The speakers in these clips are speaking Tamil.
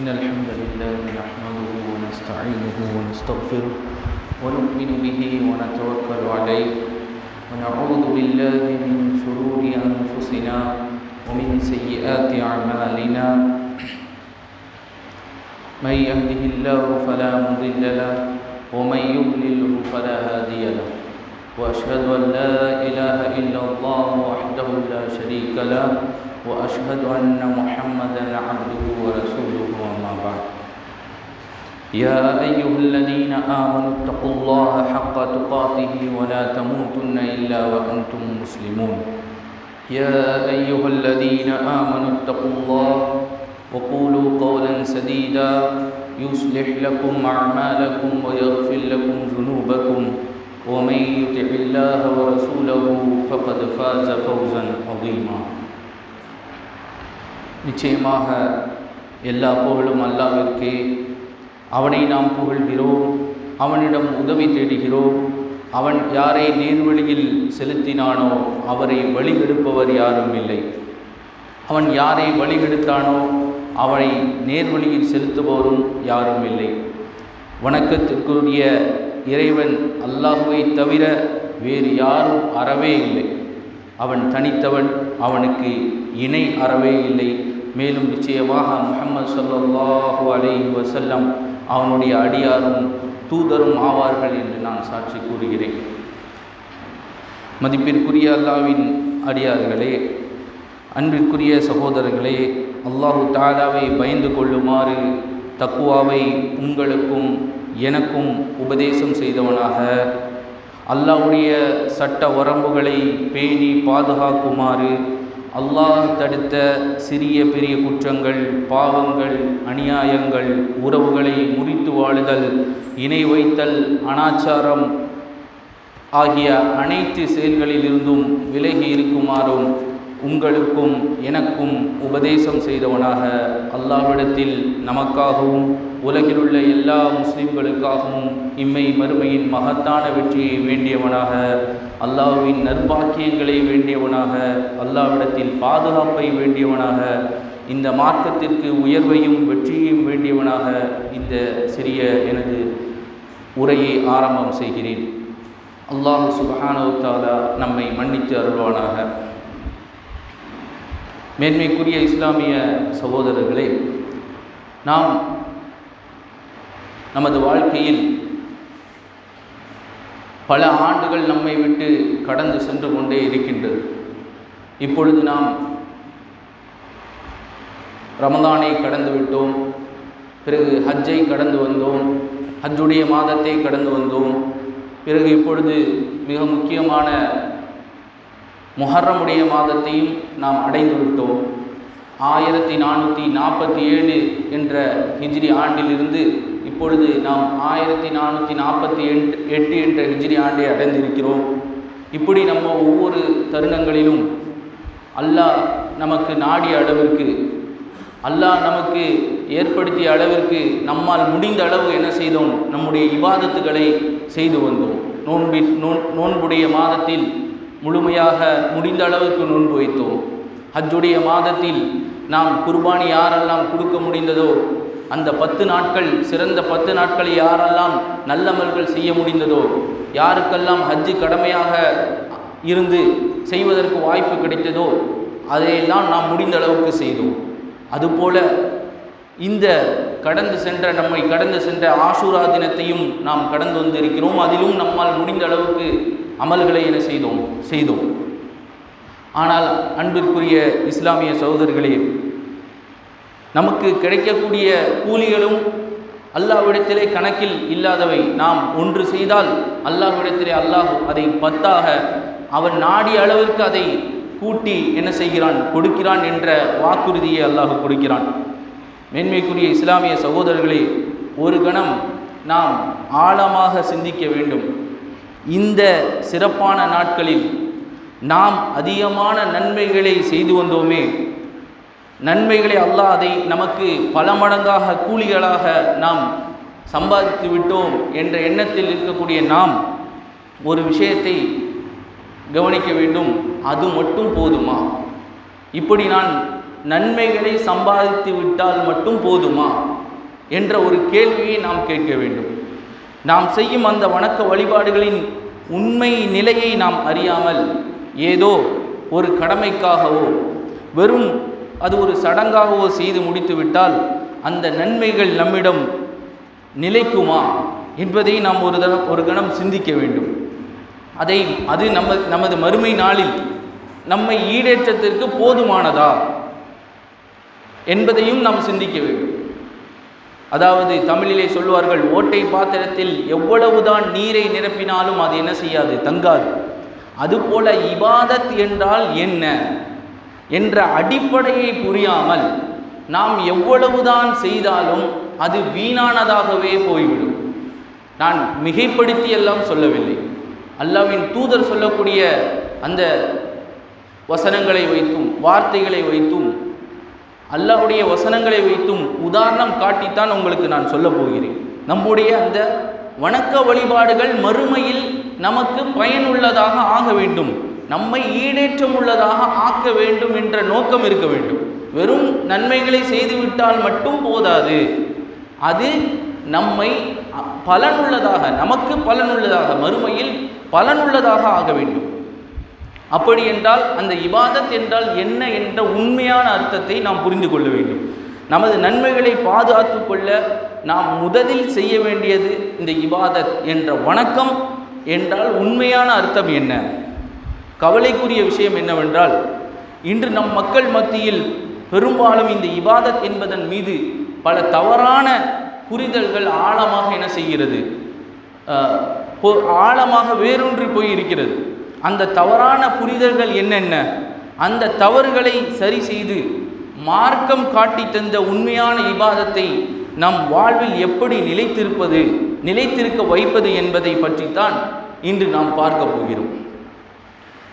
إن الحمد لله نحمده ونستعينه ونستغفره ونؤمن به ونتوكل عليه ونعوذ بالله من شرور أنفسنا ومن سيئات أعمالنا من يهده الله فلا مضل له ومن يضلله فلا هادي له وأشهد أن لا إله إلا الله وحده لا شريك له وأشهد أن محمدًا عبده ورسوله أما بعد يا أيها الذين آمنوا اتقوا الله حق تقاته ولا تموتن إلا وأنتم مسلمون يا أيها الذين آمنوا اتقوا الله وقولوا قولا سديدا يصلح لكم أعمالكم ويغفر لكم ذنوبكم ومن يطع الله ورسوله فقد فاز فوزا عظيما. நிச்சயமாக எல்லா புகழும் அல்லாஹ்விற்கே. அவனை நாம் புகழ்கிறோம், அவனிடம் உதவி தேடுகிறோம். அவன் யாரை நேர்வழியில் செலுத்தினானோ அவரை வழிகெடுப்பவர் யாரும் இல்லை. அவன் யாரை வழிகெடுத்தானோ அவரை நேர்வழியில் செலுத்துபவரும் யாரும் இல்லை. வணக்கத்திற்குரிய இறைவன் அல்லாஹ்வை தவிர வேறு யாரும் அறவே இல்லை. அவன் தனித்தவன், அவனுக்கு இணை அறவே இல்லை. மேலும் நிச்சயமாக முஹம்மது ஸல்லல்லாஹு அலைஹி வஸல்லம் அவனுடைய அடியாரும் தூதரும் ஆவார்கள் என்று நான் சாட்சி கூறுகிறேன். மதிப்பிற்குரிய அல்லாஹ்வின் அடியார்களே, அன்பிற்குரிய சகோதரர்களே, அல்லாஹு தஆலாவை பயந்து கொள்ளுமாறு தக்வாவை உங்களுக்கும் எனக்கும் உபதேசம் செய்தவனாக, அல்லாஹ்வுடைய சட்ட வரம்புகளை பேணி பாதுகாக்குமாறு, அல்லாஹ் தடுத்த சிறிய பெரிய குற்றங்கள், பாவங்கள், அநியாயங்கள், உறவுகளை முறித்து வாழுதல், இணை வைத்தல், அனாச்சாரம் ஆகிய அனைத்து செயல்களிலிருந்தும் விலகி இருக்குமாறும் உங்களுக்கும் எனக்கும் உபதேசம் செய்தவனாக, அல்லாஹ்விடத்தில் நமக்காகவும் உலகிலுள்ள எல்லா முஸ்லிம்களுக்காகவும் இம்மை மறுமையின் மகத்தான வெற்றியை வேண்டியவனாக, அல்லாஹ்வின் நற்பாக்கியங்களை வேண்டியவனாக, அல்லாஹ்விடத்தில் பாதுகாப்பை வேண்டியவனாக, இந்த மார்க்கத்திற்கு உயர்வையும் வெற்றியையும் வேண்டியவனாக இந்த சிறிய எனது உரையை ஆரம்பம் செய்கிறேன். அல்லாஹ் சுப்ஹானஹு வ தஆலா நம்மை மன்னித்து அருள்வானாக. மேன்மைக்குரிய இஸ்லாமிய சகோதரர்களே, நாம் நமது வாழ்க்கையில் பல ஆண்டுகள் நம்மை விட்டு கடந்து சென்று கொண்டே இருக்கின்றது. இப்பொழுது நாம் ரமதானை கடந்து விட்டோம், பிறகு ஹஜ்ஜை கடந்து வந்தோம், ஹஜ்ஜுடைய மாதத்தை கடந்து வந்தோம், பிறகு இப்பொழுது மிக முக்கியமான முஹர்ரமுடைய மாதத்தையும் நாம் அடைந்து விட்டோம். 1447 என்ற ஹிஜ்ரி ஆண்டிலிருந்து இப்பொழுது நாம் 1448 என்ற ஹிஜ்ரி ஆண்டை அடைந்திருக்கிறோம். இப்படி நம்ம ஒவ்வொரு தருணங்களிலும் அல்லாஹ் நமக்கு நாடிய அளவிற்கு, அல்லாஹ் நமக்கு ஏற்படுத்திய அளவிற்கு நம்மால் முடிந்த அளவு என்ன செய்தோம், நம்முடைய இபாதத்துகளை செய்து வந்தோம். நோன்புடைய மாதத்தில் முழுமையாக முடிந்த அளவுக்கு நோன்பு வைத்தோம். ஹஜ்ஜுடைய மாதத்தில் நாம் குர்பானி யாரெல்லாம் கொடுக்க முடிந்ததோ அந்த 10 நாட்கள், சிறந்த 10 நாட்களை யாரெல்லாம் நல்லமல்கள் செய்ய முடிந்ததோ, யாருக்கெல்லாம் ஹஜ்ஜு கடமையாக இருந்து செய்வதற்கு வாய்ப்பு கிடைத்ததோ அதையெல்லாம் நாம் முடிந்த அளவுக்கு செய்தோம். அதுபோல இந்த நம்மை கடந்து சென்ற ஆஷூரா தினத்தையும் நாம் கடந்து வந்திருக்கிறோம். அதிலும் நம்மால் முடிந்த அளவுக்கு அமல்களை என்ன செய்தோம். ஆனால் அன்பிற்குரிய இஸ்லாமிய சகோதரர்களே, நமக்கு கிடைக்கக்கூடிய கூலிகளும் அல்லாஹ்விடத்திலே கணக்கில் இல்லாதவை. நாம் ஒன்று செய்தால் அல்லாஹ்விடத்திலே அல்லாஹ் அதை 10ஆக அவன் நாடிய அளவிற்கு அதை கூட்டி என்ன செய்கிறான், கொடுக்கிறான் என்ற வாக்குறுதியை அல்லாஹ் கொடுக்கிறான். மேன்மைக்குரிய இஸ்லாமிய சகோதரர்களே, ஒரு கணம் நாம் ஆழமாக சிந்திக்க வேண்டும். இந்த சிறப்பான நாட்களில் நாம் அதிகமான நன்மைகளை செய்து வந்தோமே, நன்மைகளை அல்லாஹ் அதை நமக்கு பல மடங்காக கூலிகளாக நாம் சம்பாதித்து விட்டோம் என்ற எண்ணத்தில் இருக்கக்கூடிய நாம் ஒரு விஷயத்தை கவனிக்க வேண்டும். அது மட்டும் போதுமா? இப்படி நான் நன்மைகளை சம்பாதித்து விட்டால் மட்டும் போதுமா? என்ற ஒரு கேள்வியை நாம் கேட்க வேண்டும். நாம் செய்யும் அந்த வணக்க வழிபாடுகளின் உண்மை நிலையை நாம் அறியாமல் ஏதோ ஒரு கடமைக்காகவோ வெறும் அது ஒரு சடங்காகவோ செய்து முடித்துவிட்டால் அந்த நன்மைகள் நம்மிடம் நிலைக்குமா என்பதை நாம் ஒரு கணம் சிந்திக்க வேண்டும். அது நமது மறுமை நாளில் நம்மை ஈடேற்றத்திற்கு போதுமானதா என்பதையும் நாம் சிந்திக்க வேண்டும். அதாவது தமிழிலே சொல்வார்கள், ஓட்டை பாத்திரத்தில் எவ்வளவுதான் நீரை நிரப்பினாலும் அது என்ன செய்யாது, தங்காது. அதுபோல இபாதத் என்றால் என்ன என்ற அடிப்படையை புரியாமல் நாம் எவ்வளவுதான் செய்தாலும் அது வீணானதாகவே போய்விடும். நான் மிகைப்படுத்தி எல்லாம் சொல்லவில்லை. அல்லாஹ்வின் தூதர் சொல்லக்கூடிய அந்த வசனங்களை வைத்தும் வார்த்தைகளை வைத்தும் அல்லாஹ்வுடைய வசனங்களை வைத்தும் உதாரணம் காட்டித்தான் உங்களுக்கு நான் சொல்ல போகிறேன். நம்முடைய அந்த வணக்க வழிபாடுகள் மறுமையில் நமக்கு பயனுள்ளதாக ஆக வேண்டும், நம்மை ஈடேற்றம் உள்ளதாக ஆக்க வேண்டும் என்ற நோக்கம் இருக்க வேண்டும். வெறும் நன்மைகளை செய்துவிட்டால் மட்டும் போதாது, அது நம்மை பலனுள்ளதாக, நமக்கு பலனுள்ளதாக, மறுமையில் பலனுள்ளதாக ஆக வேண்டும். அப்படி என்றால் அந்த இபாதத் என்றால் என்ன என்ற உண்மையான அர்த்தத்தை நாம் புரிந்து கொள்ள வேண்டும். நமது நன்மைகளை பாதுகாத்து கொள்ள நாம் முதலில் செய்ய வேண்டியது இந்த இபாதத் என்ற வணக்கம் என்றால் உண்மையான அர்த்தம் என்ன? கவலைக்குரிய விஷயம் என்னவென்றால், இன்று நம் மக்கள் மத்தியில் பெரும்பாலும் இந்த இபாதத் என்பதன் மீது பல தவறான புரிதல்கள் ஆழமாக என்ன செய்கிறது, ஆழமாக வேரூன்றி போயிருக்கிறது. அந்த தவறான புரிதல்கள் என்னென்ன, அந்த தவறுகளை சரி செய்து மார்க்கம் காட்டி தந்த உண்மையான இபாதத்தை நம் வாழ்வில் எப்படி நிலைத்திருக்க வைப்பது என்பதை பற்றித்தான் இன்று நாம் பார்க்க போகிறோம்.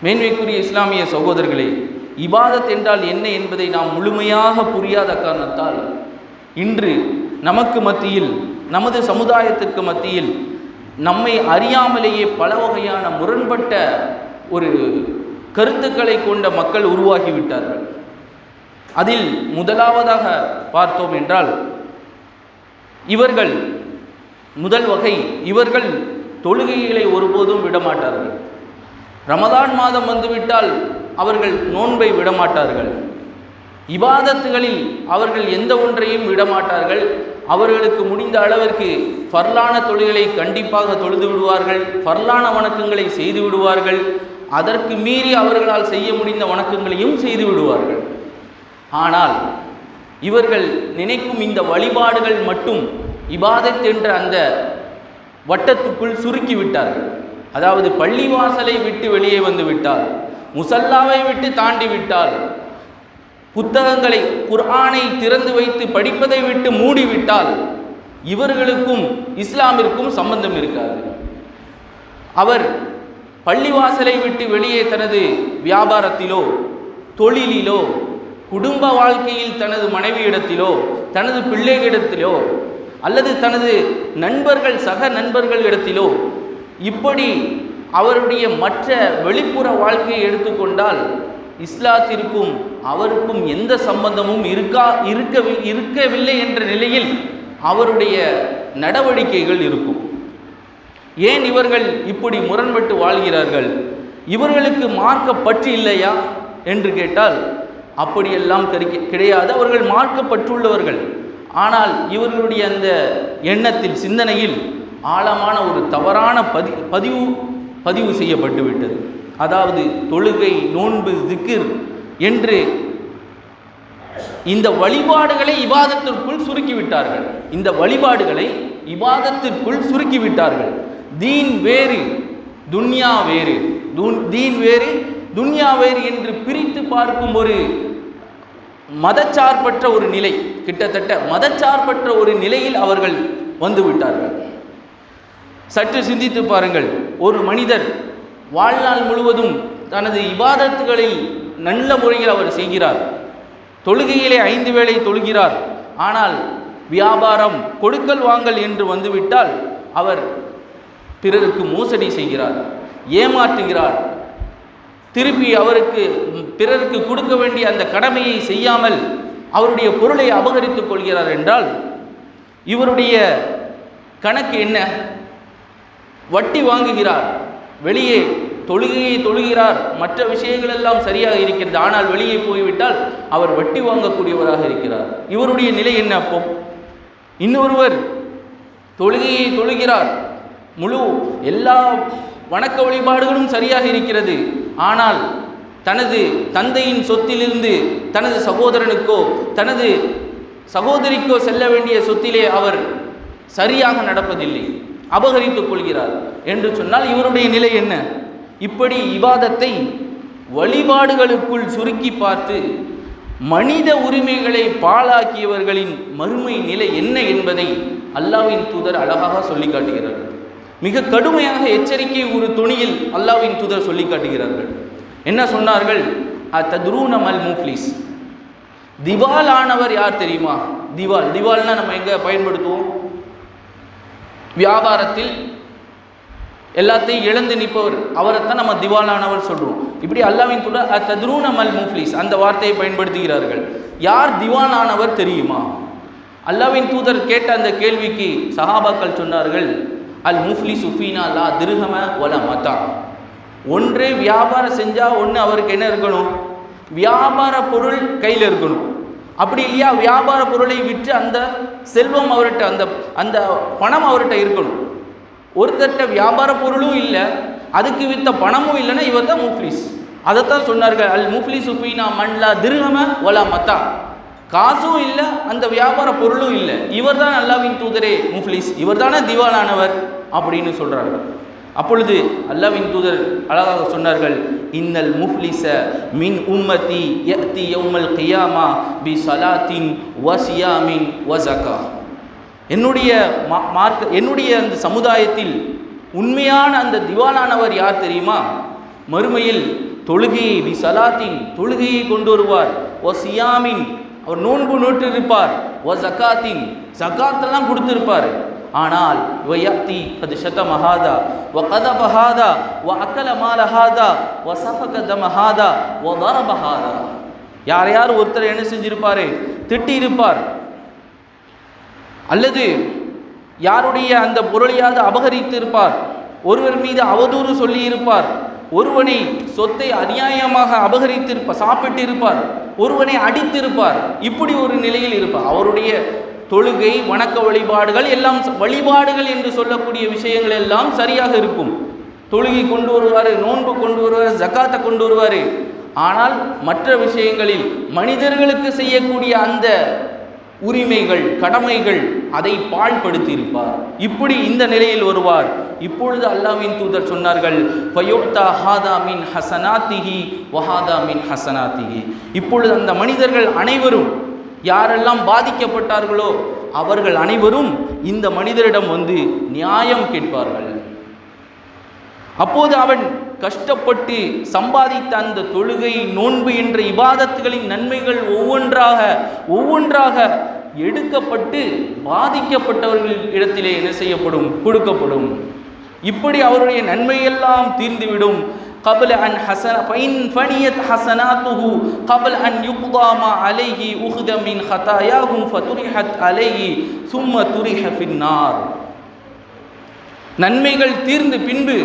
மேன்மைக்குரிய இஸ்லாமிய சகோதரர்களே, இபாதத் என்றால் என்ன என்பதை நாம் முழுமையாக புரியாத காரணத்தால் இன்று நமக்கு மத்தியில், நமது சமுதாயத்திற்கு மத்தியில் நம்மை அறியாமலேயே பல வகையான முரண்பட்ட ஒரு கருத்துக்களை கொண்ட மக்கள் உருவாகிவிட்டார்கள். அதில் முதலாவதாக பார்த்தோம் என்றால், முதல் வகை இவர்கள் தொழுகைகளை ஒருபோதும் விடமாட்டார்கள். ரமதான் மாதம் வந்துவிட்டால் அவர்கள் நோன்பை விடமாட்டார்கள். இபாதத்துகளில் அவர்கள் எந்த ஒன்றையும் விடமாட்டார்கள். அவர்களுக்கு முடிந்த அளவிற்கு ஃபர்லான தொழுகைகளை கண்டிப்பாக தொழுது விடுவார்கள், ஃபர்லான வணக்கங்களை செய்து விடுவார்கள், அதற்கு மீறி அவர்களால் செய்ய முடிந்த வணக்கங்களையும் செய்து விடுவார்கள். ஆனால் இவர்கள் நினைக்கும் இந்த வழிபாடுகள் மட்டும் இபாதத் என்ற அந்த வட்டத்துக்குள் சுருக்கி விட்டார்கள். அதாவது பள்ளிவாசலை விட்டு வெளியே வந்து விட்டால், முசல்லாவை விட்டு தாண்டி விட்டால், புத்தகங்களை குர்ஆனை திறந்து வைத்து படிப்பதை விட்டு மூடிவிட்டால் இவர்களுக்கும் இஸ்லாமிற்கும் சம்பந்தம் இருக்காது. அவர் பள்ளிவாசலை விட்டு வெளியே தனது வியாபாரத்திலோ, தொழிலிலோ, குடும்ப வாழ்க்கையில் தனது மனைவியிடத்திலோ, தனது பிள்ளைகளிடத்திலோ, அல்லது தனது நண்பர்கள் சக நண்பர்களிடத்திலோ, இப்படி அவருடைய மற்ற வெளிப்புற வாழ்க்கையை எடுத்துக்கொண்டால் இஸ்லாத்திற்கும் அவருக்கும் எந்த சம்பந்தமும் இருக்கவில்லை என்ற நிலையில் அவருடைய நடவடிக்கைகள் இருக்கும். ஏன் இவர்கள் இப்படி முரண்பட்டு வாழ்கிறார்கள்? இவர்களுக்கு மார்க்கப்பற்று இல்லையா என்று கேட்டால் அப்படியெல்லாம் கிடையாது. அவர்கள் மார்க்கப்பற்றுள்ளவர்கள். ஆனால் இவர்களுடைய அந்த எண்ணத்தில், சிந்தனையில் ஆழமான ஒரு தவறான பதிவு செய்யப்பட்டு விட்டது. அதாவது தொழுகை, நோன்பு, திக்ர் என்று இந்த வழிபாடுகளை இபாதத்திற்குள் சுருக்கிவிட்டார்கள். இந்த வழிபாடுகளை இபாதத்திற்குள் சுருக்கிவிட்டார்கள். தீன் வேறு, துன்யா வேறு, தீன் வேறு, துன்யா வேறு என்று பிரித்து பார்க்கும் ஒரு மதச்சார்பற்ற ஒரு நிலை, கிட்டத்தட்ட மதச்சார்பற்ற ஒரு நிலையில் அவர்கள் வந்துவிட்டார்கள். சற்று சிந்தித்து பாருங்கள். ஒரு மனிதர் வாழ்நாள் முழுவதும் தனது இபாதத்துகளில் நல்ல முறையில் அவர் செய்கிறார், தொழுகையிலே 5 வேளை தொழுகிறார். ஆனால் வியாபாரம், கொடுக்கல் வாங்கல் என்று வந்துவிட்டால் அவர் பிறருக்கு மோசடி செய்கிறார், ஏமாற்றுகிறார், திருப்பி பிறருக்கு கொடுக்க வேண்டிய அந்த கடமையை செய்யாமல் அவருடைய பொருளை அபகரித்துக் கொள்கிறார் என்றால் இவருடைய கணக்கு என்ன? வட்டி வாங்குகிறார், வெளியே தொழுகையை தொழுகிறார், மற்ற விஷயங்கள் எல்லாம் சரியாக இருக்கிறது, ஆனால் வெளியே போய்விட்டால் அவர் வட்டி வாங்கக்கூடியவராக இருக்கிறார். இவருடைய நிலை என்ன? அப்போ இன்னொருவர் தொழுகையை தொழுகிறார், முழு எல்லா வணக்க வழிபாடுகளும் சரியாக இருக்கிறது, ஆனால் தனது தந்தையின் சொத்திலிருந்து தனது சகோதரனுக்கோ தனது சகோதரிக்கோ செல்ல வேண்டிய சொத்திலே அவர் சரியாக நடப்பதில்லை, அபகரித்துக் கொள்கிறார் என்று சொன்னால் இவருடைய நிலை என்ன? இப்படி இபாதத்தை வழிபாடுகளுக்குள் சுருக்கி பார்த்து மனித உரிமைகளை பாழாக்கியவர்களின் மறுமை நிலை என்ன என்பதை அல்லாஹ்வின் தூதர் அழகாக சொல்லி காட்டுகிறார்கள். மிக கடுமையாக எச்சரிக்கை ஒரு துணியில் அல்லாஹ்வின் தூதர் சொல்லி காட்டுகிறார்கள். என்ன சொன்னார்கள்? தத்ரூன மல் முஃப்லிஸ், திவால் ஆனவர் யார் தெரியுமா? திவால்னா நம்ம எங்கே பயன்படுத்துவோம்? வியாபாரத்தில் எல்லாத்தையும் இழந்து நிற்பவர், அவரைத்தான் நம்ம திவாலானவர் சொல்கிறோம். இப்படி அல்லாஹ்வின் தூதர் தத்ரூன மல் முஃப்லிஸ் அந்த வார்த்தையை பயன்படுத்துகிறார்கள். யார் திவாலானவர் தெரியுமா? அல்லாஹ்வின் தூதர் கேட்ட அந்த கேள்விக்கு சஹாபாக்கள் சொன்னார்கள், அல் முஃப்லிஸு ஃபீனா லா திர்ஹம வல மதா. ஒன்று வியாபாரம் செஞ்சால் ஒன்று அவருக்கு என்ன இருக்கணும்? வியாபார பொருள் கையில் இருக்கணும். அப்படி இல்லையா வியாபார பொருளை விற்று அந்த செல்வம் அவர்கிட்ட, அந்த பணம் அவர்கிட்ட இருக்கணும். ஒருத்தட்ட வியாபார பொருளும் இல்லை, அதுக்கு விற்ற பணமும் இல்லைன்னா இவர் தான் முஃப்லிஸ். அதைத்தான் சொன்னார்கள், அல் முஃப்லிஸு ஃபீனா மன் லா திர்ஹம வல மதா. காசும் இல்லை, அந்த வியாபார பொருளும் இல்லை, இவர் தான் அல்லாஹ்வின் தூதரே முஃப்லிஸ், இவர் தானே திவாலானவர் அப்படின்னு சொல்கிறார்கள். அப்பொழுது அல்லாஹ்வின் தூதர் அழகாக சொன்னார்கள், இன்னல் முஃப்லிஸ மின் உம்மதி யஅதி யௌமல் கியாமா பி ஸலாத்தின் வ சியாமின் வ ஸகா. என்னுடைய அந்த சமுதாயத்தில் உண்மையான அந்த திவாலானவர் யார் தெரியுமா? மறுமையில் தொழுகையை பி ஸலாத்தின் தொழுகையை கொண்டு வருவார், வ சியாமின் அவர் நோன்பு நோட்டு இருப்பார், வ ஸகாத்தின் ஸகாத்தெல்லாம் கொடுத்திருப்பார். ஆனால் வயத்தி அது ஷதமஹாதா வ கதபஹாதா வ அக்கல மாலஹாதா வ சஃபக தமஹாதா வ தரபஹாதா. யார் ஒருத்தர் என்ன செஞ்சிருப்பாரு? திட்டி இருப்பார், அல்லது யாருடைய அந்த பொருளையாவது அபகரித்து இருப்பார், ஒருவர் மீது அவதூறு சொல்லி இருப்பார், ஒருவனை சொத்தை அநியாயமாக அபகரித்திருப்பார், சாப்பிட்டு இருப்பார், ஒருவனை அடித்திருப்பார். இப்படி ஒரு நிலையில் இருப்பார். அவருடைய தொழுகை வணக்க வழிபாடுகள் எல்லாம் வழிபாடுகள் என்று சொல்லக்கூடிய விஷயங்கள் எல்லாம் சரியாக இருக்கும். தொழுகை கொண்டு வருவார், நோன்பு கொண்டு வருவார், ஜக்காத்தை கொண்டு வருவார். ஆனால் மற்ற விஷயங்களில் மனிதர்களுக்கு செய்யக்கூடிய அந்த உரிமைகள் கடமைகள் அதை பாழ்படுத்தி இருப்பார். இப்படி இந்த நிலையில் வருவார். இப்பொழுது அல்லாஹ்வின் தூதர் சொன்னார்கள், ஃபயுக்தா ஹாதா மின் ஹசனாத்திஹி வஹாதா மின் ஹசனாத்திஹி. இப்பொழுது அந்த மனிதர்கள் அனைவரும் யாரெல்லாம் பாதிக்கப்பட்டார்களோ அவர்கள் அனைவரும் இந்த மனிதரிடம் வந்து நியாயம் கேட்பார்கள். அப்போது அவன் கஷ்டப்பட்டு சம்பாதித்த அந்த தொழுகை நோன்பு என்ற இபாதத்துகளின் நன்மைகள் ஒவ்வொன்றாக எடுக்கப்பட்டு பாதிக்கப்பட்டவர்கள் இடத்திலே என்ன செய்யப்படும்? கொடுக்கப்படும். இப்படி அவருடைய நன்மையெல்லாம் தீர்ந்துவிடும். قبل أن حسن فإن فنيت حسناته قبل أن يقضى ما عليه أخذ من خطاياهم فطرحت عليه ثم طرح في النار. நன்மைகள் தீர்ந்து பின்பு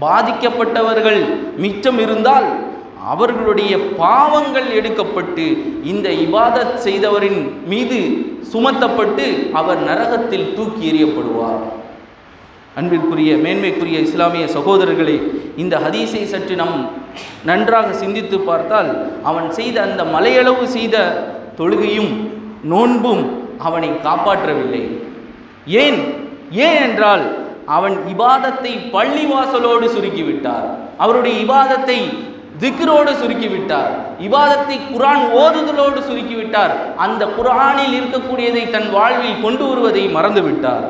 பாதிக்கப்பட்டவர்கள் மிச்சம் இருந்தால் அவர்களுடைய பாவங்கள் எடுக்கப்பட்டு இந்த இபாதத் செய்தவரின் மீது சுமத்தப்பட்டு அவர் நரகத்தில் தூக்கி எறியப்படுவார். அன்பிற்குரிய மேன்மைக்குரிய இஸ்லாமிய சகோதரர்களே, இந்த ஹதீஸை சற்று நம் நன்றாக சிந்தித்து பார்த்தால் அவன் செய்த அந்த மலையளவு செய்த தொழுகையும் நோன்பும் அவனை காப்பாற்றவில்லை. ஏன் என்றால் அவன் இபாதத்தை பள்ளிவாசலோடு சுருக்கிவிட்டார், அவருடைய இபாதத்தை திக்ரோடு சுருக்கிவிட்டார், இபாதத்தை குர்ஆன் ஓதுதலோடு சுருக்கிவிட்டார், அந்த குர்ஆனில் இருக்கக்கூடியதை தன் வாழ்வில் கொண்டு வருவதை மறந்துவிட்டார்.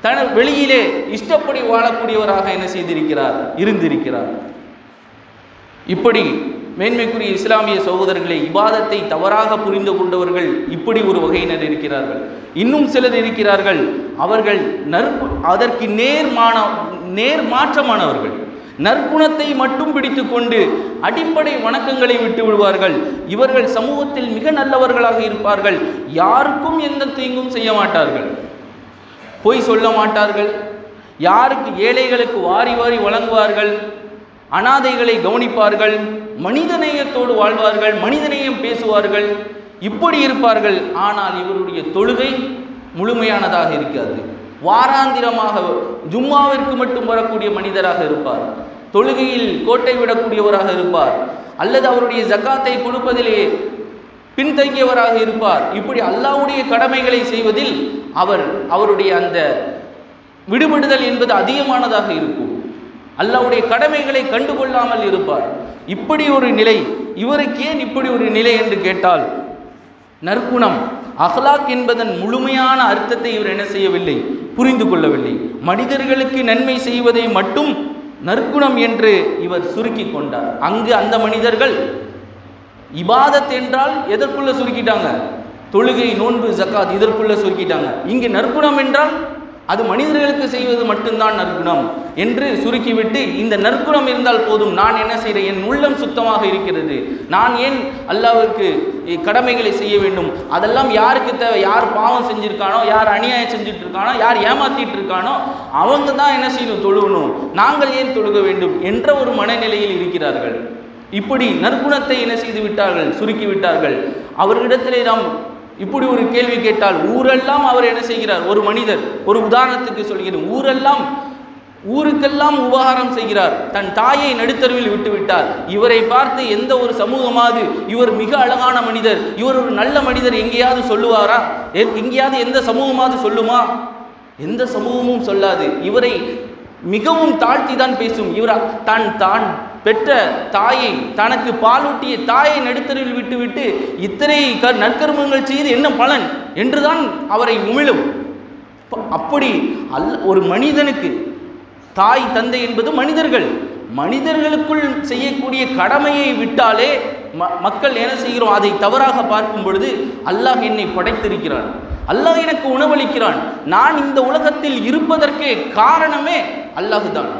தன் வெளியிலே இஷ்டப்படி வாழக்கூடியவராக என்ன செய்திருக்கிறார்? இருந்திருக்கிறார். இப்படி மேன்மைக்குரிய இஸ்லாமிய சகோதரர்களை, இபாதத்தை தவறாக புரிந்து கொண்டவர்கள் இப்படி ஒரு வகையினர் இருக்கிறார்கள். இன்னும் சிலர் இருக்கிறார்கள், அவர்கள் அதற்கு நேர்மாற்றமானவர்கள். நற்குணத்தை மட்டும் பிடித்து கொண்டு அடிப்படை வணக்கங்களை விட்டு விடுவார்கள். இவர்கள் சமூகத்தில் மிக நல்லவர்களாக இருப்பார்கள். யாருக்கும் எந்த தீங்கும் செய்ய மாட்டார்கள், பொய் சொல்ல மாட்டார்கள், யாருக்கு ஏழைகளுக்கு வாரி வாரி வழங்குவார்கள், அனாதைகளை கவனிப்பார்கள், மனிதநேயத்தோடு வாழ்வார்கள், மனிதநேயம் பேசுவார்கள், இப்படி இருப்பார்கள். ஆனால் இவருடைய தொழுகை முழுமையானதாக இருக்காது. வாராந்திரமாக ஜும்மாவிற்கு மட்டும் வரக்கூடிய மனிதராக இருப்பார், தொழுகையில் கோட்டை விடக்கூடியவராக இருப்பார், அல்லது அவருடைய ஜக்காத்தை கொடுப்பதிலே பின்தங்கியவராக இருப்பார். இப்படி அல்லாஹ்வுடைய கடமைகளை செய்வதில் அவருடைய அந்த விடுபடுதல் என்பது அதிகமானதாக இருக்கும். அல்லாஹ்வுடைய கடமைகளை கண்டுகொள்ளாமல் இருப்பார். இப்படி ஒரு நிலை, இவருக்கு ஏன் இப்படி ஒரு நிலை என்று கேட்டால், நற்குணம் அஹ்லாக் என்பதன் முழுமையான அர்த்தத்தை இவர் என்ன செய்யவில்லை, புரிந்து கொள்ளவில்லை. மனிதர்களுக்கு நன்மை செய்வதை மட்டும் நற்குணம் என்று இவர் சுருக்கி கொண்டார். அங்கு அந்த மனிதர்கள் இபாதத் என்றால் எதற்குள்ள சுருக்கிட்டாங்க, தொழுகை, நோன்பு, ஜக்காத், இதற்குள்ள சுருக்கிட்டாங்க. இங்கு நற்குணம் என்றால் அது மனிதர்களுக்கு செய்வது மட்டும்தான் நற்குணம் என்று சுருக்கிவிட்டு, இந்த நற்குணம் இருந்தால் போதும், நான் என்ன செய்கிறேன், என் உள்ளம் சுத்தமாக இருக்கிறது, நான் ஏன் அல்லாஹ்விற்கு கடமைகளை செய்ய வேண்டும், அதெல்லாம் யாருக்கு தேவை, யார் பாவம் செஞ்சுருக்கானோ, யார் அநியாயம் செஞ்சுட்டு இருக்கானோ, யார் ஏமாற்றிட்டு இருக்கானோ அவங்க தான் என்ன செய்யணும், தொழுகணும், நாங்கள் ஏன் தொழுக வேண்டும் என்ற ஒரு மனநிலையில் இருக்கிறார்கள். இப்படி நற்குணத்தை என்ன செய்து விட்டார்கள், சுருக்கி விட்டார்கள். அவர்களிடத்திலே நாம் இப்படி ஒரு கேள்வி கேட்டால், ஊரெல்லாம் அவர் என்ன செய்கிறார், ஒரு மனிதர், ஒரு உதாரணத்துக்கு சொல்கிறேன், ஊருக்கெல்லாம் உபகாரம் செய்கிறார், தன் தாயை நடுத்தருவில் விட்டுவிட்டார். இவரை பார்த்து எந்த ஒரு சமூகமாவது இவர் மிக அழகான மனிதர், இவர் ஒரு நல்ல மனிதர் எங்கேயாவது சொல்லுவாரா? எங்கேயாவது எந்த சமூகமாவது சொல்லுமா? எந்த சமூகமும் சொல்லாது. இவரை மிகவும் தாழ்த்தி தான் பேசும். இவர் தான் பெற்ற தாயை, தனக்கு பாலூட்டிய தாயை நடுத்தரில் விட்டுவிட்டு இத்தனை நற்கர்மங்கள் செய்து என்ன பலன் என்றுதான் அவரை உமிழும். அப்படி ஒரு மனிதனுக்கு தாய் தந்தை என்பது மனிதர்களுக்குள் செய்யக்கூடிய கடமையை விட்டாலே மக்கள் என்ன செய்கிறோம், அதை தவறாக பார்க்கும் பொழுது, அல்லாஹ் என்னை படைத்திருக்கிறான், அல்லாஹ் எனக்கு உணவளிக்கிறான், நான் இந்த உலகத்தில் இருப்பதற்கே காரணமே அல்லாஹ் தான்,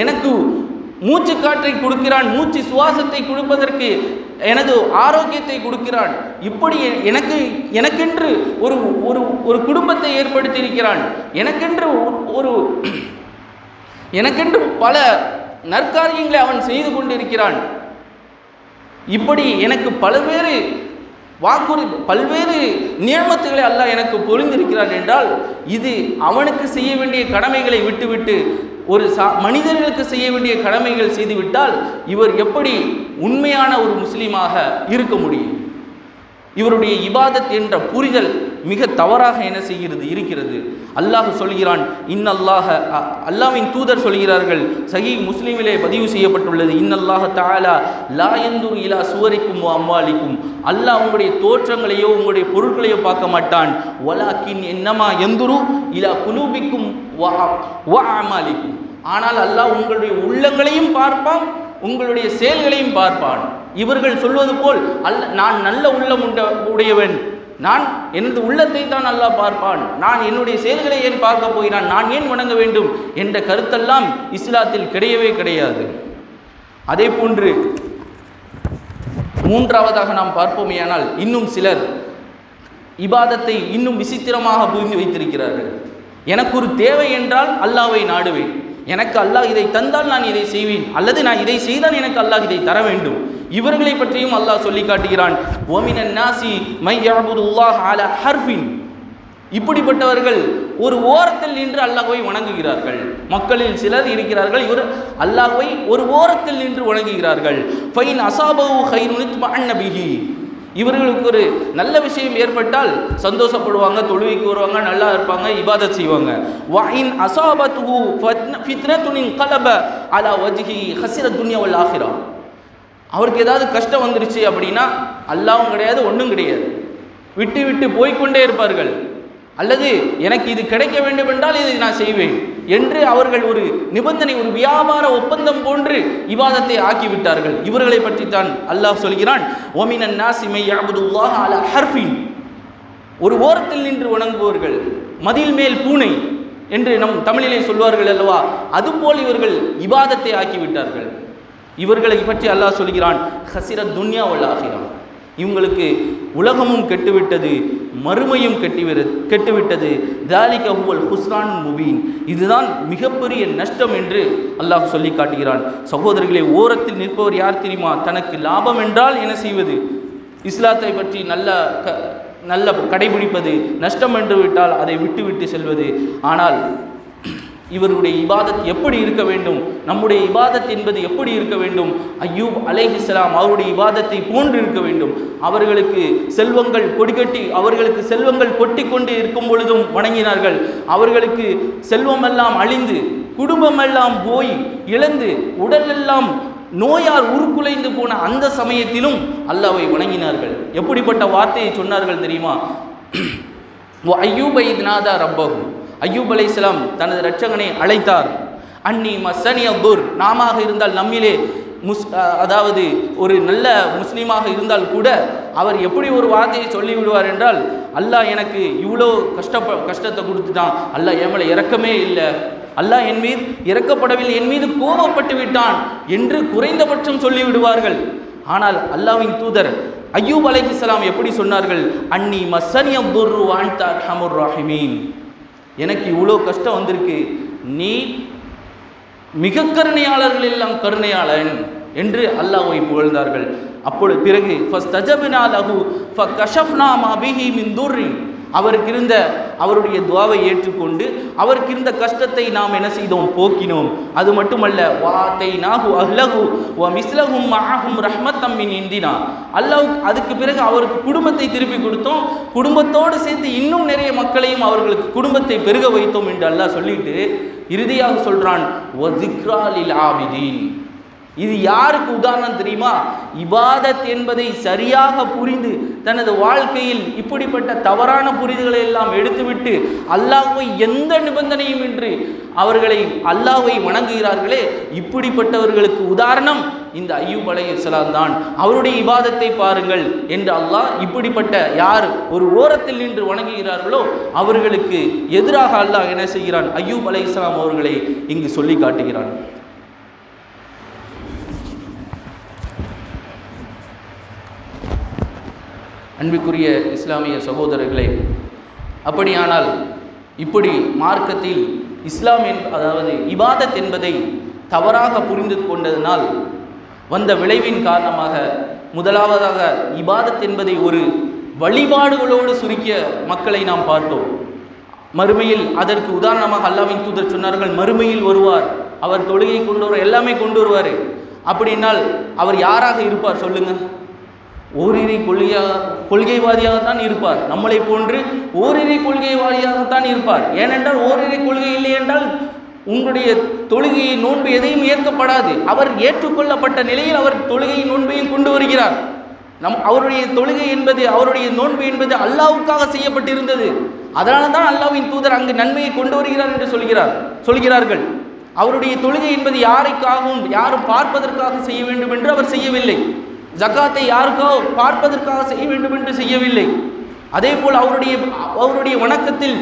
எனக்கு மூச்சு காற்றை கொடுக்கிறான், மூச்சு சுவாசத்தை கொடுப்பதற்கு எனது ஆரோக்கியத்தை கொடுக்கிறான், இப்படி எனக்கென்று ஒரு குடும்பத்தை ஏற்படுத்தி இருக்கிறான், எனக்கென்று பல நற்காரியங்களை அவன் செய்து கொண்டிருக்கிறான். இப்படி எனக்கு பல்வேறு நியமத்துகளை அல்லாஹ் எனக்கு பொழிந்திருக்கிறான் என்றால், இது அவனுக்கு செய்ய வேண்டிய கடமைகளை விட்டுவிட்டு ஒரு மனிதர்களுக்கு செய்ய வேண்டிய கடமைகள் செய்துவிட்டால் இவர் எப்படி உண்மையான ஒரு முஸ்லீமாக இருக்க முடியும்? இவருடைய இபாதத் என்ற புரிதல் மிக தவறாக என்ன செய்கிறது, இருக்கிறது. அல்லாஹ் சொல்கிறான், அல்லாஹ்வின் தூதர் சொல்கிறார்கள், சஹீஹ் முஸ்லிமிலே பதிவு செய்யப்பட்டுள்ளது, இன்னல்லாஹ தஆலா லா யன்துரு இலா சுவரிக்கும் வ அம்வாலிக்கும், அல்லாஹ் உங்களுடைய தோற்றங்களையோ உங்களுடைய பொருட்களையோ பார்க்க மாட்டான், வலாக்கின் என்னமா யன்துரு இலா குலூபிக்கும் வ அமாலிக்கும், ஆனால் அல்லாஹ் உங்களுடைய உள்ளங்களையும் பார்ப்பான், உங்களுடைய செயல்களையும் பார்ப்பான். இவர்கள் சொல்வது போல் நான் நல்ல உள்ளம் உடையவன், நான் எனது உள்ளத்தை தான் அல்லாஹ் பார்ப்பான், நான் என்னுடைய செயல்களை ஏன் பார்க்க போகிறான், நான் ஏன் வணங்க வேண்டும் என்ற கருத்தெல்லாம் இஸ்லாத்தில் கிடையவே கிடையாது. அதே போன்று மூன்றாவதாக நாம் பார்ப்போமேயானால், இன்னும் சிலர் இபாதத்தை இன்னும் விசித்திரமாக புரிந்து வைத்திருக்கிறார்கள். எனக்கு ஒரு தேவை என்றால் அல்லாஹ்வை நாடுவேன், எனக்கு அல்லாஹ் இதை தந்தால் நான் இதை செய்வேன், அல்லது நான் இதை செய்தால் எனக்கு அல்லாஹ் இதை தர வேண்டும். இவர்களை பற்றியும் அல்லாஹ் சொல்லி காட்டுகிறான், வமினன் நாசி மை யஅபுதுல்லாஹ அலா ஹர்ஃபின், இப்படிப்பட்டவர்கள் ஒரு ஓரத்தில் நின்று அல்லாஹ்வை வணங்குகிறார்கள். மக்களில் சிலர் இருக்கிறார்கள், இவர் அல்லாஹ்வை ஒரு ஓரத்தில் நின்று வணங்குகிறார்கள். ஃபைன் அஸாபஹு கைருன் இத்மஅன்ன பிஹி, இவர்களுக்கு ஒரு நல்ல விஷயம் ஏற்பட்டால் சந்தோஷப்படுவாங்க, தொழுகைக்கு வருவாங்க, நல்லா இருப்பாங்க, இபாதத் செய்வாங்க. வஇன் அஸாபத்துஹு ஃபித்னத்துன் இன்கலப அலா வஜ்ஹி ஹஸிர துன்யா வல் ஆখিরা, அவருக்கு ஏதாவது கஷ்டம் வந்துருச்சு அப்படின்னா அல்லாஹ்வும் கிடையாது, ஒன்றும் கிடையாது, விட்டு விட்டு போய்கொண்டே இருப்பார்கள். அல்லது எனக்கு இது கிடைக்க வேண்டும் என்றால் இதை நான் செய்வேன் என்று அவர்கள் ஒரு நிபந்தனை, ஒரு வியாபார ஒப்பந்தம் போன்று இபாதத்தை ஆக்கிவிட்டார்கள். இவர்களை பற்றி தான் அல்லாஹ் சொல்கிறான், வமினன் நாஸி மை யஅபுதுல்லாஹ அலா ஹர்ஃபின், ஒரு ஓரத்தில் நின்று வணங்குபவர்கள், மதில் மேல் பூனை, என்று நம் தமிழிலே சொல்வார்கள் அல்லவா, அதுபோல் இவர்கள் இபாதத்தை ஆக்கிவிட்டார்கள். இவர்களை பற்றி அல்லாஹ் சொல்கிறான், ஹசிரத் துன்யா வல் ஆகிரா, இவங்களுக்கு உலகமும் கெட்டுவிட்டது, மறுமையும் கெட்டுவிட்டது. தாலிக ஹுவல் ஹுஸ்ரான் முபீன், இதுதான் மிகப்பெரிய நஷ்டம் என்று அல்லாஹ் சொல்லி காட்டுகிறான். சகோதரர்களே, ஓரத்தில் நிற்பவர் யார் தெரியுமா? தனக்கு லாபம் என்றால் என்ன செய்வது? இஸ்லாத்தை பற்றி நல்ல கடைபிடிப்பது, நஷ்டம் என்று விட்டால் அதை விட்டு செல்வது. ஆனால் இவருடைய இபாதத் எப்படி இருக்க வேண்டும்? நம்முடைய இபாதத் என்பது எப்படி இருக்க வேண்டும்? அய்யூப் அலைஹிஸ்ஸலாம் அவருடைய இபாதத்தை போன்று இருக்க வேண்டும். அவர்களுக்கு செல்வங்கள் கொடிகட்டி, அவர்களுக்கு செல்வங்கள் கொட்டி கொண்டு இருக்கும் பொழுதும் வணங்கினார்கள். அவர்களுக்கு செல்வமெல்லாம் அழிந்து, குடும்பமெல்லாம் போய் இழந்து, உடலெல்லாம் நோயால் உருக்குலைந்து போன அந்த சமயத்திலும் அல்லாஹ்வை வணங்கினார்கள். எப்படிப்பட்ட வார்த்தையை சொன்னார்கள் தெரியுமா? அய்யூபை நாதா ரப்பஹு, அய்யூப் அலைஹிஸ்ஸலாம் தனது இரட்சகனை அழைத்தார். அன்னி மஸ்ஸனிய துர், நாம இருந்தால் நம்மிலே அதாவது ஒரு நல்ல முஸ்லீமாக இருந்தால் கூட அவர் எப்படி ஒரு வார்த்தையை சொல்லிவிடுவார் என்றால், அல்லாஹ் எனக்கு இவ்வளோ கஷ்டத்தை கொடுத்துட்டான், அல்லாஹ் என் மேலே இரக்கமே இல்லை, அல்லாஹ் என் மீது இறக்கப்படவில்லை, என் மீது கோபப்பட்டு விட்டான் என்று குறைந்தபட்சம் சொல்லிவிடுவார்கள். ஆனால் அல்லாஹ்வின் தூதர் அய்யூப் அலைஹிஸ்ஸலாம் எப்படி சொன்னார்கள்? அன்னி மஸ்ஸனிய துர் வ அன்த அர்ஹமுர் ராஹிமீன், எனக்கு இவ்வளோ கஷ்டம் வந்திருக்கு, நீ மிக கருணையாளர்கள் எல்லாம் கருணையாளன் என்று அல்லாஹ்வை புகழ்ந்தார்கள். அப்பொழுது பிறகு ஃபஸ்தஜப்னா லஹு ஃபகஷஃப்னா மா பிஹி மின் துர்ரி, அவருக்கு இருந்த அவருடைய துஆவை ஏற்றுக்கொண்டு அவருக்கு இருந்த கஷ்டத்தை நாம் என்ன செய்தோம்? போக்கினோம். அது மட்டுமல்ல, வாதைனாஹு அஹ்லஹு வ மிஸ்லஹும் மஅஹும் ரஹ்மத்தம் மின் இந்தினா, அல்லாஹ் அதுக்கு பிறகு அவருக்கு குடும்பத்தை திருப்பி கொடுத்தோம், குடும்பத்தோடு சேர்த்து இன்னும் நிறைய மக்களையும் அவர்களுக்கு குடும்பத்தை பெருக வைத்தோம் என்று அல்லாஹ் சொல்லிட்டு இறுதியாக சொல்றான், வ ஸிக்ரா லில் ஆபிதீன். இது யாருக்கு உதாரணம் தெரியுமா? இபாதத் என்பதை சரியாக புரிந்து தனது வாழ்க்கையில் இப்படிப்பட்ட தவறான புரிதல்களை எல்லாம் எடுத்துவிட்டு அல்லாஹ்வை எந்த நிபந்தனையும் இன்றி அவர்களை அல்லாஹ்வை வணங்குகிறார்களே, இப்படிப்பட்டவர்களுக்கு உதாரணம் இந்த அய்யூப் அலைஹிஸ்ஸலாம் தான். அவருடைய இபாதத்தை பாருங்கள் என்று அல்லாஹ் இப்படிப்பட்ட யார் ஒரு ஓரத்தில் நின்று வணங்குகிறார்களோ அவர்களுக்கு எதிராக அல்லாஹ் என்ன செய்கிறான்? அய்யூப் அலைஹிஸ்ஸலாம் அவர்களை இங்கு சொல்லி காட்டுகிறான். அன்பிற்குரிய இஸ்லாமிய சகோதரர்களே, அப்படியானால் இப்படி மார்க்கத்தில் இஸ்லாம் அதாவது இபாதத் என்பதை தவறாக புரிந்து கொண்டதனால் வந்த விளைவின் காரணமாக முதலாவதாக இபாதத் என்பதை ஒரு வழிபாடுகளோடு சுருக்கிய மக்களை நாம் பார்த்தோம். மறுமையில் அதற்கு உதாரணமாக அல்லாஹ்வின் தூதர் சொன்னார்கள், மறுமையில் வருவார், அவர் தொழுகை கொண்டு வருவார், எல்லாமே கொண்டு வருவார். அப்படின்னால் அவர் யாராக இருப்பார் சொல்லுங்க? ஓரிரை கொள்கைவாதியாகத்தான் இருப்பார். நம்மளை போன்று ஓரிரை கொள்கைவாதியாகத்தான் இருப்பார். ஏனென்றால் ஓரிரை கொள்கை இல்லை என்றால் உங்களுடைய தொழுகையை நோன்பு எதையும் ஏற்கப்படாது. அவர் ஏற்றுக்கொள்ளப்பட்ட நிலையில் அவர் தொழுகையை நோன்பையும் கொண்டு வருகிறார். அவருடைய தொழுகை என்பது, அவருடைய நோன்பு என்பது அல்லாஹ்வுக்காக செய்யப்பட்டிருந்தது. அதனால தான் அல்லாஹ்வின் தூதர் அங்கு நன்மையை கொண்டு வருகிறார் என்று சொல்கிறார்கள். அவருடைய தொழுகை என்பது யாருக்காகவும் யாரும் பார்ப்பதற்காக செய்ய வேண்டும் என்று அவர் செய்யவில்லை. ஜகாத்தை யாருக்கோ பார்ப்பதற்காக செய்ய வேண்டும் என்று செய்யவில்லை. அதே போல் அவருடைய வணக்கத்தில்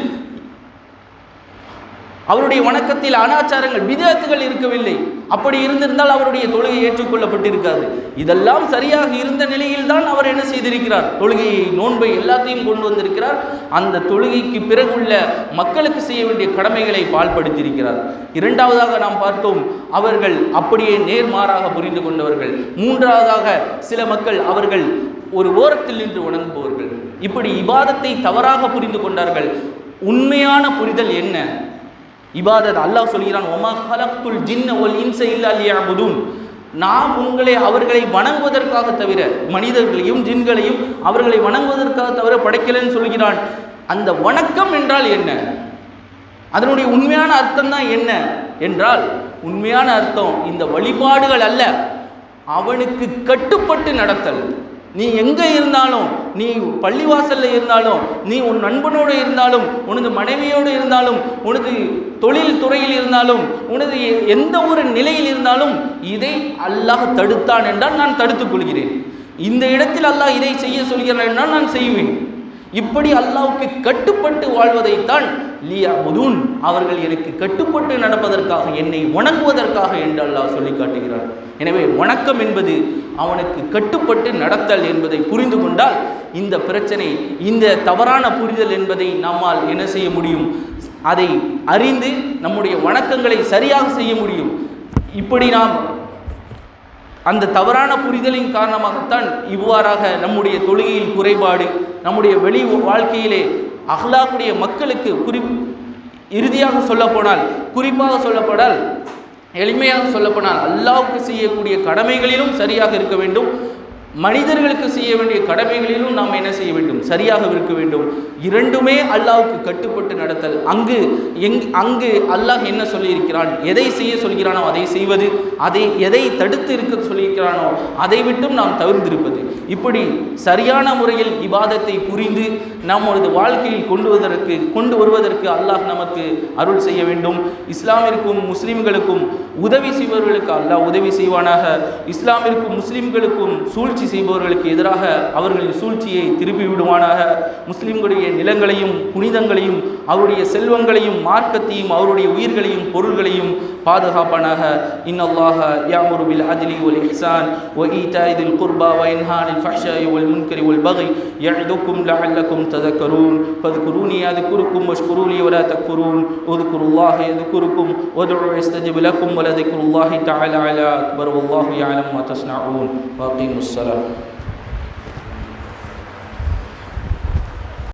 அனாச்சாரங்கள் பிதஅத்துகள் இருக்கவில்லை. அப்படி இருந்திருந்தால் அவருடைய தொழுகை ஏற்றுக்கொள்ளப்பட்டிருக்காது. இதெல்லாம் சரியாக இருந்த நிலையில் தான் அவர் என்ன செய்திருக்கிறார்? தொழுகையை, நோன்பை எல்லாத்தையும் கொண்டு வந்திருக்கிறார். அந்த தொழுகைக்கு பிறகுள்ள மக்களுக்கு செய்ய வேண்டிய கடமைகளை பால்படுத்தியிருக்கிறார். இரண்டாவதாக நாம் பார்த்தோம், அவர்கள் அப்படியே நேர்மாறாக புரிந்து கொண்டவர்கள். மூன்றாவதாக சில மக்கள் அவர்கள் ஒரு ஓரத்தில் நின்று வணங்குபவர்கள். இப்படி இபாதத்தை தவறாக புரிந்து கொண்டார்கள். உண்மையான புரிதல் என்ன? இபாதத் அல்லாஹ் சொல்கிறான், ஒமா ஹலக்துல் ஜின்ன வல் இன்ஸ இல்லா லியஅபுதூன், நாம் அவர்களை வணங்குவதற்காக தவிர, மனிதர்களையும் ஜின்களையும் அவர்களை வணங்குவதற்காக தவிர படைக்கலன்னு சொல்கிறான். அந்த வணக்கம் என்றால் என்ன? அதனுடைய உண்மையான அர்த்தம் தான் என்ன என்றால், உண்மையான அர்த்தம் இந்த வழிபாடுகள் அல்ல, அவனுக்கு கட்டுப்பட்டு நடத்தல். நீ எங்கே இருந்தாலும், நீ பள்ளிவாசலில் இருந்தாலும், நீ உன் நண்பனோடு இருந்தாலும், உனது மனைவியோடு இருந்தாலும், உனது தொழில் துறையில் இருந்தாலும், உனது எந்த ஒரு நிலையில் இருந்தாலும், இதை அல்லாஹ் தடுத்தான் என்றால் நான் தடுத்துக் கொள்கிறேன். இந்த இடத்தில் அல்லாஹ் இதை செய்ய சொல்கிறான் என்றால் நான் செய்வேன். இப்படி அல்லாஹ்வுக்கு கட்டுப்பட்டு வாழ்வதைத்தான் லியஅபுதூன், அவர்கள் எனக்கு கட்டுப்பட்டு நடப்பதற்காக, என்னை வணங்குவதற்காக என்று அல்லாஹ் சொல்லி காட்டுகிறார். எனவே வணக்கம் என்பது அவனுக்கு கட்டுப்பட்டு நடத்தல் என்பதை புரிந்து கொண்டால் இந்த பிரச்சனை, இந்த தவறான புரிதல் என்பதை நம்மால் என்ன செய்ய முடியும், அதை அறிந்து நம்முடைய வணக்கங்களை சரியாக செய்ய முடியும். இப்படி நாம் அந்த தவறான புரிதலின் காரணமாகத்தான் இவ்வாறாக நம்முடைய தொழுகையில் குறைபாடு, நம்முடைய வெளி வாழ்க்கையிலே அஹ்லாக்குடைய மக்களுக்கு இறுதியாக சொல்லப்போனால், குறிப்பாக சொல்லப்படால், எளிமையாக சொல்லப்போனால் அல்லாஹ்வுக்கு செய்யக்கூடிய கடமைகளிலும் சரியாக இருக்க வேண்டும், மனிதர்களுக்கு செய்ய வேண்டிய கடமைகளிலும் நாம் என்ன செய்ய வேண்டும், சரியாக இருக்க வேண்டும். இரண்டுமே அல்லாஹ்வுக்கு கட்டுப்பட்டு நடத்தல். அங்கு அல்லாஹ் என்ன சொல்லியிருக்கிறான், எதை செய்ய சொல்கிறானோ அதை செய்வது, எதை தடுத்து இருக்க சொல்லியிருக்கிறானோ அதை விட்டும் நாம் தவிர்த்திருப்பது. இப்படி சரியான முறையில் இபாதத்தை புரிந்து நம்மளது வாழ்க்கையில் கொண்டு வருவதற்கு அல்லாஹ் நமக்கு அருள் செய்ய வேண்டும். இஸ்லாமிற்கும் முஸ்லிம்களுக்கும் உதவி செய்பவர்களுக்கு அல்லாஹ் உதவி செய்வானாக. இஸ்லாமிற்கும் முஸ்லிம்களுக்கும் சூழ்ச்சி செய்பவர்களுக்கு எதிராக அவர்களின் சூழ்ச்சியை திருப்பி விடுவானாக. முஸ்லிம்களுடைய நிலங்களையும் புனிதங்களையும் அவருடைய செல்வங்களையும் மார்க்கத்தையும் அவருடைய உயிர்களையும் பொருள்களையும் பாதுகாப்பானாக. இன்னல்லாஹ யஅமுரு பில் அத்லி வல் இஹ்சான் வ ஈதாஇ தில் குர்பா வ யன்ஹா அனில் ஃபஹ்ஷாஇ வல் முன்கரி வல் பகி யஇதுக்கும் லஅல்லக்கும் தذكرون ஃபذ்குரூனி அذ்குருக்கும் வஷ்குரூலி வலா தக்ஃபுரூன் உذ்குருல்லாஹ யذ்குருக்கும் வதுஉ யஸ்தஜிப் லக்கும் வலذிக்ருல்லாஹி தஆலா அலா அக்பர் வல்லாஹு யஅலமு மா தஸ்னஊன் வ அகீமுஸ் ஸலாத்.